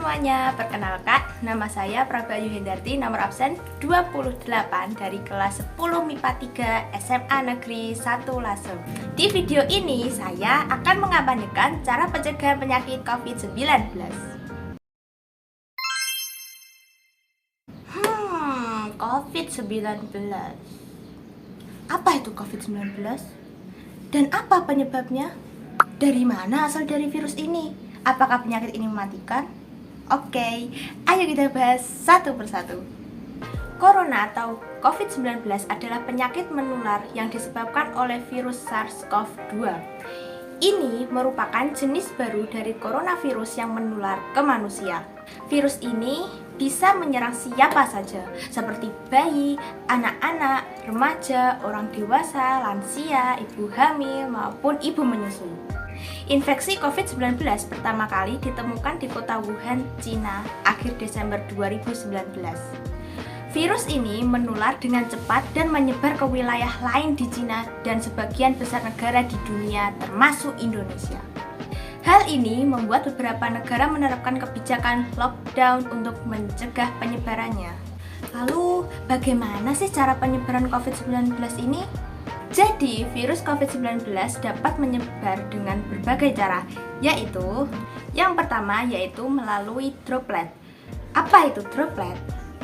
semuanya, perkenalkan nama saya Prabayu Hendarti, nomor absen 28 dari kelas 10 MIPA 3 SMA Negeri 1 Lasem. Di video ini saya akan mengabarkan cara pencegahan penyakit COVID-19. COVID-19. Apa itu COVID-19? Dan apa penyebabnya? Dari mana asal dari virus ini? Apakah penyakit ini mematikan? Oke, ayo kita bahas satu persatu. Corona atau COVID-19 adalah penyakit menular yang disebabkan oleh virus SARS-CoV-2. Ini merupakan jenis baru dari coronavirus yang menular ke manusia. Virus ini bisa menyerang siapa saja, seperti bayi, anak-anak, remaja, orang dewasa, lansia, ibu hamil, maupun ibu menyusui. Infeksi COVID-19 pertama kali ditemukan di kota Wuhan, Cina, akhir Desember 2019. Virus ini menular dengan cepat dan menyebar ke wilayah lain di Cina dan sebagian besar negara di dunia, termasuk Indonesia. Hal ini membuat beberapa negara menerapkan kebijakan lockdown untuk mencegah penyebarannya. Lalu, bagaimana sih cara penyebaran COVID-19 ini? Jadi, virus COVID-19 dapat menyebar dengan berbagai cara, yaitu yang pertama yaitu melalui droplet. Apa itu droplet?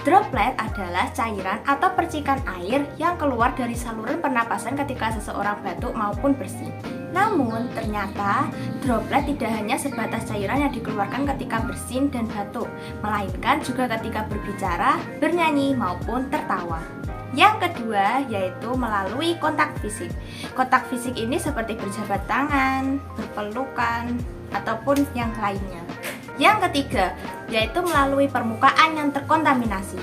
Droplet adalah cairan atau percikan air yang keluar dari saluran pernapasan ketika seseorang batuk maupun bersin. Namun, ternyata droplet tidak hanya sebatas cairan yang dikeluarkan ketika bersin dan batuk, melainkan juga ketika berbicara, bernyanyi, maupun tertawa. Yang kedua yaitu melalui kontak fisik. Kontak fisik ini seperti berjabat tangan, berpelukan, ataupun yang lainnya. Yang ketiga yaitu melalui permukaan yang terkontaminasi.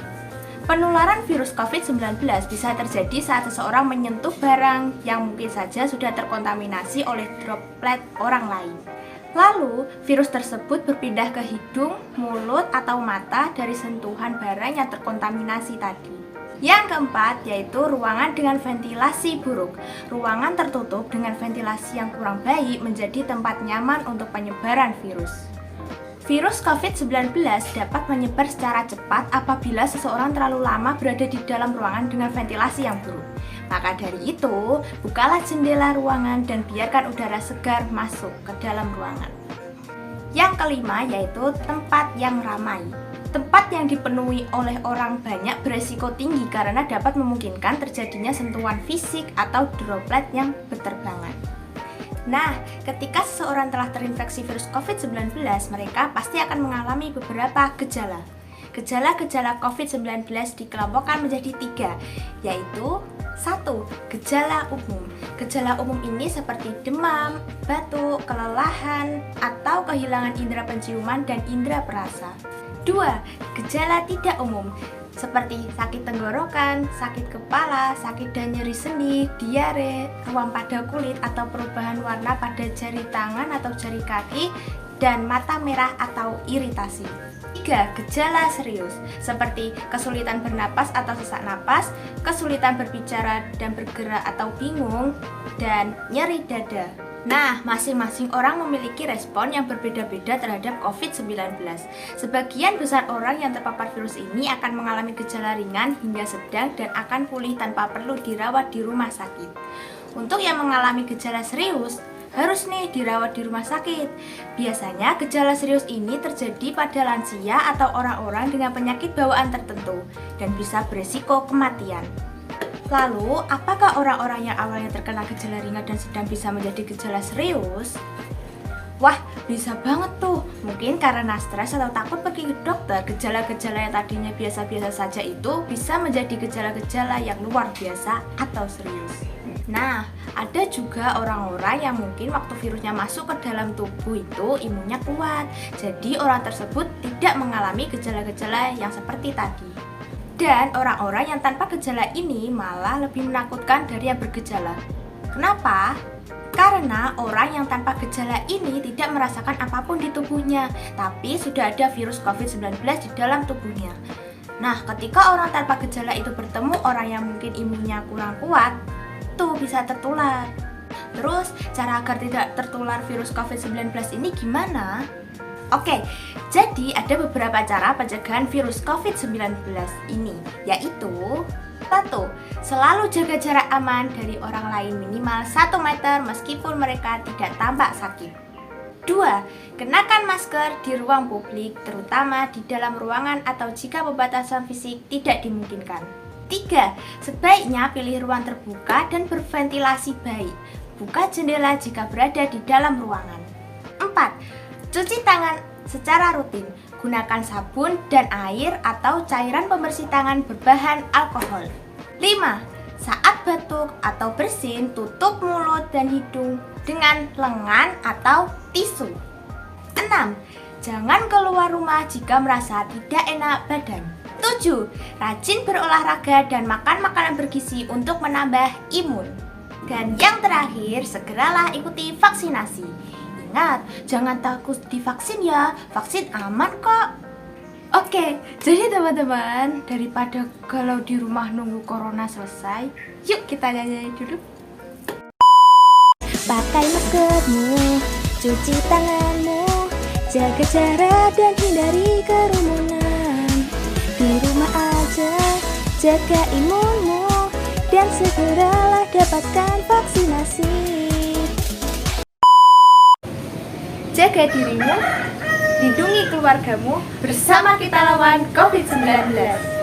Penularan virus COVID-19 bisa terjadi saat seseorang menyentuh barang yang mungkin saja sudah terkontaminasi oleh droplet orang lain. Lalu, virus tersebut berpindah ke hidung, mulut, atau mata dari sentuhan barang yang terkontaminasi tadi. Yang keempat yaitu ruangan dengan ventilasi buruk. Ruangan tertutup dengan ventilasi yang kurang baik menjadi tempat nyaman untuk penyebaran virus. Virus COVID-19 dapat menyebar secara cepat apabila seseorang terlalu lama berada di dalam ruangan dengan ventilasi yang buruk. Maka dari itu, bukalah jendela ruangan dan biarkan udara segar masuk ke dalam ruangan. Yang kelima yaitu tempat yang ramai. Tempat yang dipenuhi oleh orang banyak beresiko tinggi karena dapat memungkinkan terjadinya sentuhan fisik atau droplet yang berterbangan. Nah, ketika seseorang telah terinfeksi virus COVID-19, mereka pasti akan mengalami beberapa gejala. Gejala-gejala COVID-19 dikelompokkan menjadi 3, yaitu 1. Gejala umum. Gejala umum ini seperti demam, batuk, kelelahan, atau kehilangan indera penciuman dan indera perasa. 2. Gejala tidak umum seperti sakit tenggorokan, sakit kepala, sakit dan nyeri sendi, diare, ruam pada kulit atau perubahan warna pada jari tangan atau jari kaki, dan mata merah atau iritasi. 3. Gejala serius seperti kesulitan bernapas atau sesak napas, kesulitan berbicara dan bergerak atau bingung, dan nyeri dada. Nah, masing-masing orang memiliki respon yang berbeda-beda terhadap COVID-19. Sebagian besar orang yang terpapar virus ini akan mengalami gejala ringan hingga sedang dan akan pulih tanpa perlu dirawat di rumah sakit. Untuk yang mengalami gejala serius, harus nih dirawat di rumah sakit. Biasanya gejala serius ini terjadi pada lansia atau orang-orang dengan penyakit bawaan tertentu dan bisa beresiko kematian. Lalu, apakah orang-orang yang awalnya terkena gejala ringan dan sedang bisa menjadi gejala serius? Wah, bisa banget tuh. Mungkin karena stres atau takut pergi ke dokter, gejala-gejala yang tadinya biasa-biasa saja itu bisa menjadi gejala-gejala yang luar biasa atau serius. Nah, ada juga orang-orang yang mungkin waktu virusnya masuk ke dalam tubuh itu imunnya kuat. Jadi orang tersebut tidak mengalami gejala-gejala yang seperti tadi. Dan orang-orang yang tanpa gejala ini malah lebih menakutkan dari yang bergejala. Kenapa? Karena orang yang tanpa gejala ini tidak merasakan apapun di tubuhnya, tapi sudah ada virus COVID-19 di dalam tubuhnya. Nah, ketika orang tanpa gejala itu bertemu orang yang mungkin imunnya kurang kuat, tuh bisa tertular. Terus, cara agar tidak tertular virus COVID-19 ini gimana? Oke, jadi ada beberapa cara pencegahan virus COVID-19 ini, yaitu 1. Selalu jaga jarak aman dari orang lain minimal 1 meter meskipun mereka tidak tampak sakit. 2. Kenakan masker di ruang publik, terutama di dalam ruangan atau jika pembatasan fisik tidak dimungkinkan. 3. Sebaiknya pilih ruang terbuka dan berventilasi baik. Buka jendela jika berada di dalam ruangan. 4. Cuci tangan secara rutin. Gunakan sabun dan air atau cairan pembersih tangan berbahan alkohol. 5. Saat batuk atau bersin, tutup mulut dan hidung dengan lengan atau tisu. 6. Jangan keluar rumah jika merasa tidak enak badan. 7. Rajin berolahraga dan makan makanan bergizi untuk menambah imun. Dan yang terakhir, segeralah ikuti vaksinasi. Ingat, jangan takut divaksin ya, vaksin aman kok. Oke, jadi teman-teman, daripada kalau di rumah nunggu corona selesai, yuk kita nyanyi dulu. Pakai maskermu, cuci tanganmu, jaga jarak dan hindari kerumunan. Di rumah aja, jaga imunmu, dan segeralah dapatkan vaksinasi. Jaga dirimu, lindungi keluargamu, bersama kita lawan COVID-19.